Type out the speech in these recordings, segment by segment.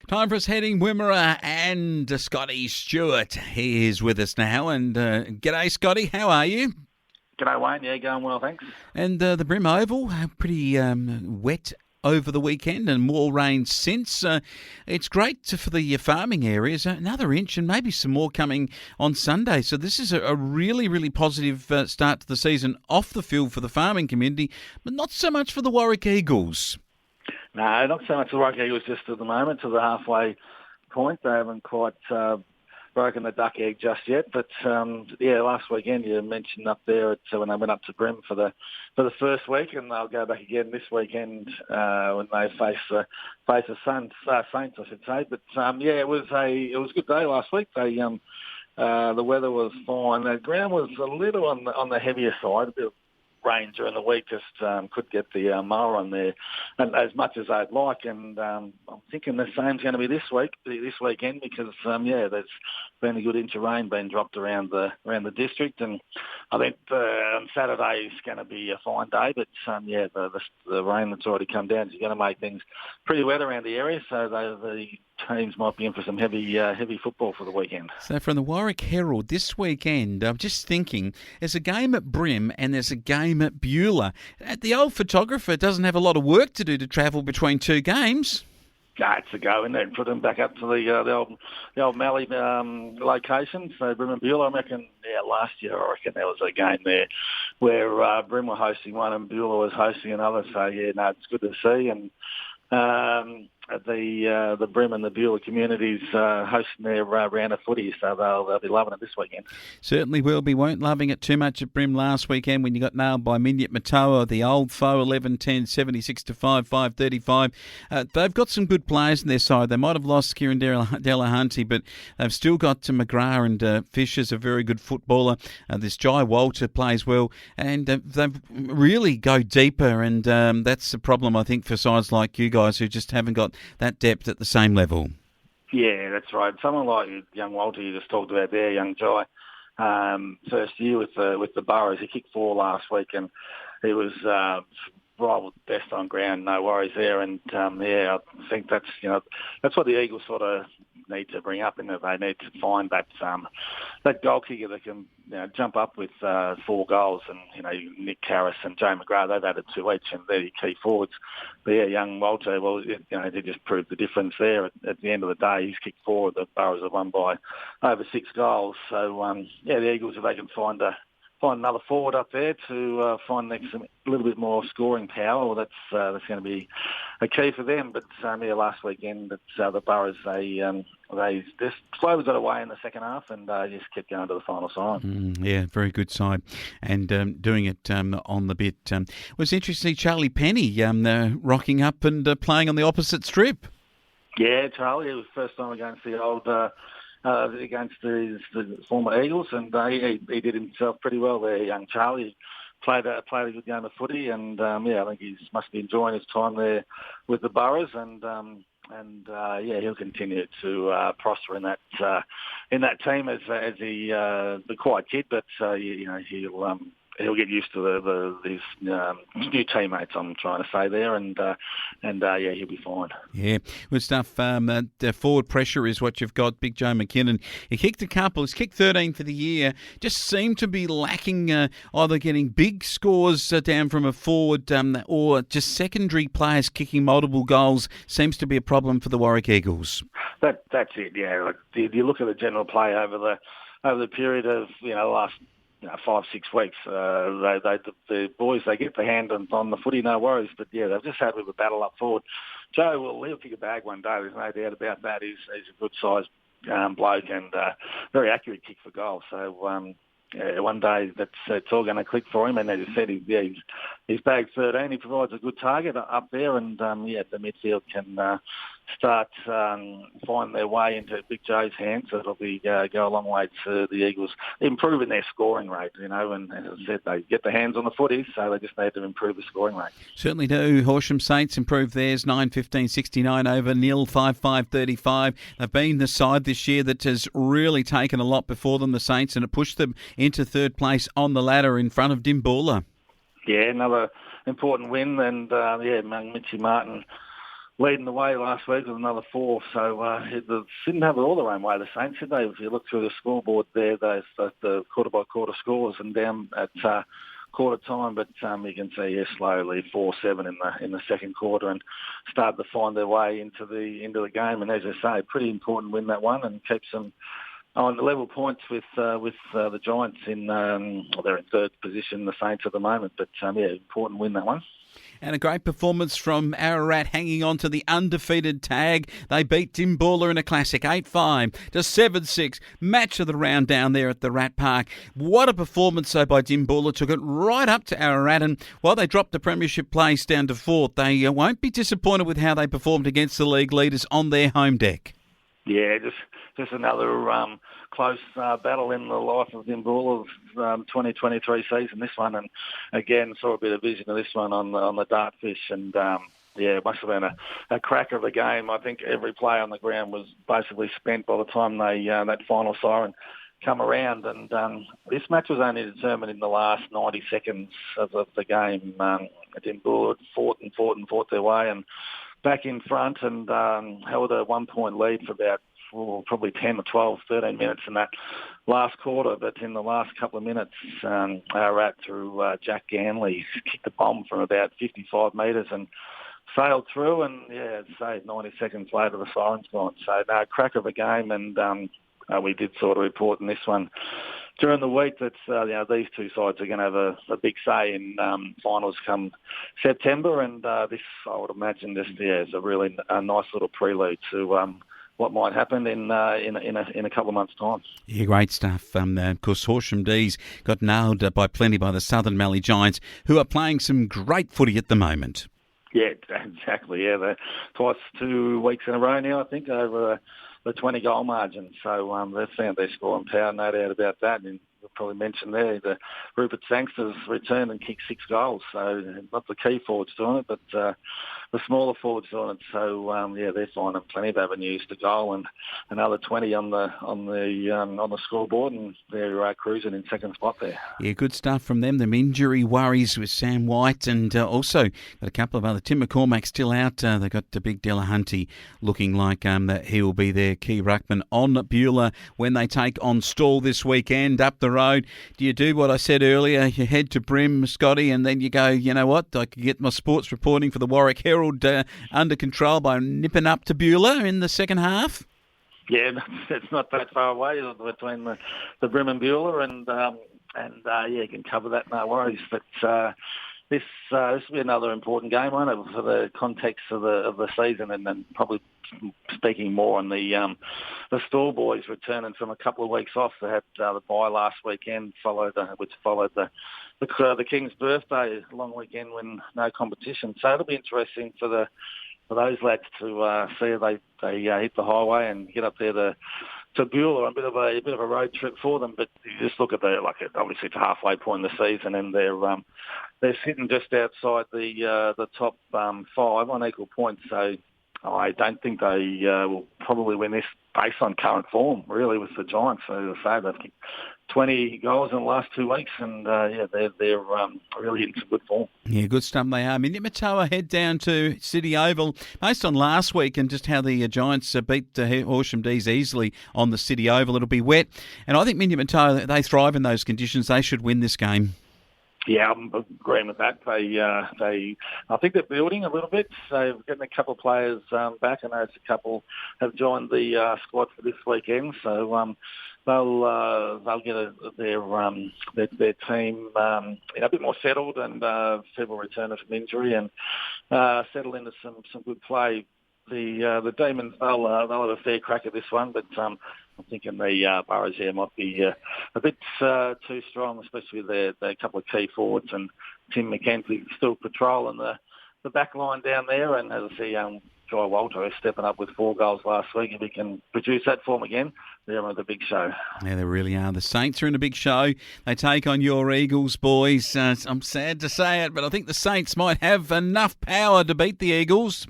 Time for us heading Wimmera and Scotty Stewart. He is with us now. And g'day, Scotty. How are you? G'day, Wayne. Yeah, going well, thanks. And the Brim Oval, pretty wet over the weekend and more rain since. It's great for the farming areas. Another inch and maybe some more coming on Sunday. So this is a really, really positive start to the season off the field for the farming community, but not so much for the Warwick Eagles. No, not so much the Warwick Eagles just at the moment, to the halfway point. They haven't quite broken the duck egg just yet. But, last weekend you mentioned up there when they went up to Brim for the first week, and they'll go back again this weekend when they face the Saints, I should say. But, it was a good day last week. The weather was fine. The ground was a little on the heavier side, a bit of rain during the week, just could get the mower on there and as much as I'd like, and I'm thinking the same's going to be this weekend because there's been a good inch of rain being dropped around the district, and I think Saturday is going to be a fine day, but the rain that's already come down is going to make things pretty wet around the area, so the teams might be in for some heavy football for the weekend. So from the Warwick Herald this weekend, I'm just thinking there's a game at Brim and there's a game at Beulah. The old photographer doesn't have a lot of work to do to travel between two games. It's a go in there and put them back up to the old Mallee location. So Brim and Beulah, I reckon, last year I reckon there was a game there where Brim were hosting one and Beulah was hosting another. So it's good to see. And the Brim and the Beulah communities hosting their round of footy, so they'll be loving it this weekend. Certainly will be. Weren't loving it too much at Brim last weekend when you got nailed by Minyat Matoa, the old foe, 11-10, 76-5, 5-35. They've got some good players in their side. They might have lost Kieran Delahunty, but they've still got McGrath, and Fisher's a very good footballer. This Jai Walter plays well, and they really go deeper, and that's the problem, I think, for sides like you guys who just haven't got that depth at the same level. Yeah, that's right. Someone like young Walter you just talked about there, young Jai, first year with the Burrows, he kicked 4 last week, and he was right with best on ground, no worries there. And I think that's what the Eagles sort of need to bring up, and they need to find that goal kicker that can jump up with 4 goals. And Nick Karras and Joe McGrath, they've added 2 each, and they're your key forwards. But young Walter, they just proved the difference there. At the end of the day, he's kicked 4. The Burrows have won by over 6 goals. So the Eagles, if they can find another forward up there to find a little bit more scoring power, well, that's going to be a key for them. But last weekend, the Burrows, they just slowly got away in the second half and just kept going to the final side. Very good side, and doing it on the bit. It was interesting to see Charlie Penny rocking up and playing on the opposite strip. Yeah, Charlie, it was the first time against the old against the former Eagles, and he did himself pretty well there. Young Charlie played a good game of footy, and I think he must be enjoying his time there with the Burrows, and he'll continue to prosper in that team as he the quiet kid, but he'll get used to these new teammates, I'm trying to say there, and he'll be fine. Yeah, good stuff. The forward pressure is what you've got. Big Joe McKinnon, he kicked a couple. He's kicked 13 for the year. Just seemed to be lacking either getting big scores down from a forward or just secondary players kicking multiple goals. Seems to be a problem for the Warwick Eagles. That's it. Yeah, like, you look at the general play over the period of the last 5-6 weeks. The boys, they get the hand on the footy, no worries. But they've just had a bit of a battle up forward. Joe, he'll kick a bag one day. There's no doubt about that. He's a good sized bloke and very accurate kick for goal. So one day it's all going to click for him. And as you said, he's bagged 13. He provides a good target up there, and the midfield can start find their way into Big Joe's hands. So it'll go a long way to the Eagles improving their scoring rate. And as I said, they get their hands on the footy, so they just need to improve the scoring rate. Certainly do. Horsham Saints improved theirs 9-15-69 over nil 5-5-35. They've been the side this year that has really taken a lot before them, the Saints, and it pushed them into third place on the ladder in front of Dimboola. Yeah, another important win, and Mitchie Martin leading the way last week with another 4. So it didn't have it all their own way, the Saints, did they? If you look through the scoreboard there, the quarter-by-quarter scores and down at quarter time, but you can see slowly 4-7 in the second quarter and started to find their way into the game. And as I say, pretty important win that one and keeps them on level points with the Giants they're in third position, the Saints at the moment. But important win that one. And a great performance from Ararat, hanging on to the undefeated tag. They beat Dimboola in a classic, 8-5 to 7-6. Match of the round down there at the Rat Park. What a performance, though, by Dimboola. Took it right up to Ararat. And while they dropped the premiership place down to 4th, they won't be disappointed with how they performed against the league leaders on their home deck. Yeah, just another close battle in the life of Dimboola's 2023 season, this one. And again, saw a bit of vision of this one on the Dartfish. And it must have been a cracker of a game. I think every player on the ground was basically spent by the time that final siren come around. And this match was only determined in the last 90 seconds of the game. Dimboola fought their way and back in front and held a 1-point lead for about probably 10 or 12, 13 minutes in that last quarter. But in the last couple of minutes, Ararat through Jack Ganley kicked the bomb from about 55 metres and sailed through. And, 90 seconds later, the siren's gone. So, crack of a game. And we did sort of report in this one during the week that these two sides are going to have a big say in finals come September, and this, I would imagine, is a really nice little prelude to what might happen in a couple of months' time. Yeah, great stuff. Of course, Horsham D's got nailed by plenty by the Southern Mallee Giants, who are playing some great footy at the moment. Yeah, exactly. Yeah, they're twice 2 weeks in a row now, I think, over the 20-goal margin. So they've found their scoring power, no doubt about that. And you'll probably mention there, the Rupert Sangsters returned and kicked 6 goals. So not the key forwards doing it, but the smaller forwards doing it. So they're finding plenty of avenues to goal, and another 20 on the scoreboard, and they're cruising in second spot there. Yeah, good stuff from them. Them injury worries with Sam White, and also got a couple of other. Tim McCormack still out. They've got the big Delahunty looking like that he will be their key ruckman on Beulah when they take on Stawell this weekend up the road. Do you do what I said earlier? You head to Brim, Scotty, and then you go, you know what, I could get my sports reporting for the Warwick Herald under control by nipping up to Beulah in the second half? Yeah, it's not that far away between the Brim and Beulah, and you can cover that, no worries. But this will be another important game, won't it, for the context of the season, and then probably speaking more on the Stawell boys returning from a couple of weeks off. They had the bye last weekend, which followed the King's birthday, long weekend when no competition. So it'll be interesting for those lads to see if they hit the highway and get up there to Beulah. A bit of a road trip for them. But you just look at obviously it's a halfway point in the season, and they're sitting just outside the top 5 on equal points. So I don't think they will probably win this based on current form, really, with the Giants. So as I say, they've kicked 20 goals in the last 2 weeks, and they're really in some good form. Yeah, good stuff they are. Minyip Matawa head down to City Oval based on last week and just how the Giants beat Horsham D's easily on the City Oval. It'll be wet, and I think Minyip Matawa, they thrive in those conditions. They should win this game. Yeah, I'm agreeing with that. I think they're building a little bit. So getting a couple of players back. I know a couple have joined the squad for this weekend. So they'll get their team a bit more settled, and several returners from injury, and settle into some good play. The Demons, they'll have a fair crack at this one, but I'm thinking the Burrows here might be a bit too strong, especially with their couple of key forwards, and Tim McKenzie still patrolling the back line down there. And as I see, Jai Walter is stepping up with 4 goals last week. If he can produce that form again, they're on the big show. Yeah, they really are. The Saints are in a big show. They take on your Eagles, boys. I'm sad to say it, but I think the Saints might have enough power to beat the Eagles.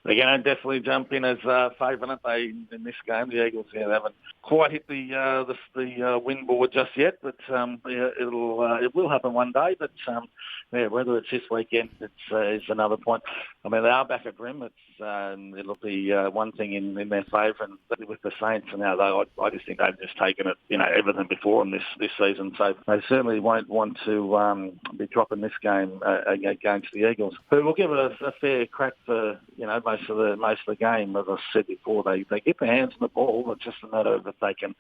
They're going to definitely jump in as favourite, they, in this game. The Eagles, they haven't quite hit the win board just yet, but it will happen one day. But whether it's this weekend, it's another point. I mean, they are back at Brim. It'll be one thing in their favour, and with the Saints and now, I just think they've just taken it, everything before them this season. So they certainly won't want to be dropping this game against the Eagles, who will give it a fair crack for most of the game. As I said before, they get their hands on the ball. It's just a matter of if they can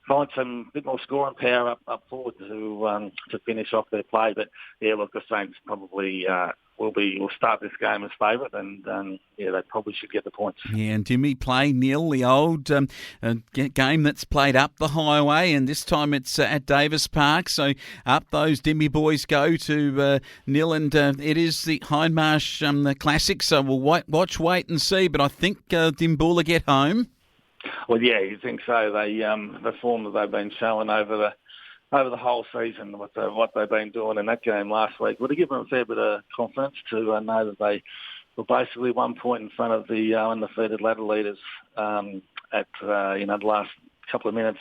find some bit more scoring power up forward to finish off their play. But look, the Saints probably will start this game as favourite, and they probably should get the points. Yeah, and Dimmy play nil, the old game that's played up the highway, and this time it's at Davis Park. So up those Dimmy boys go to nil, and it is the Hindmarsh the Classic. So we'll watch, wait and see. But I think Dimboola get home. Well, yeah, you think so? They the form that they've been showing over the whole season, what they've been doing in that game last week, would have given them a fair bit of confidence to know that they were basically 1 point in front of the undefeated ladder leaders at the last couple of minutes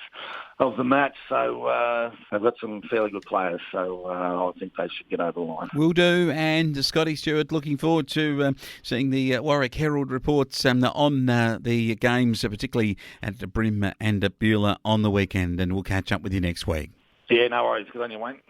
of the match. So they've got some fairly good players, so I think they should get over the line. Will do. And Scotty Stewart, looking forward to seeing the Warwick Herald reports on the games, particularly at Brim and at Beulah on the weekend, and we'll catch up with you next week. Yeah, no worries. Good on you, Wayne.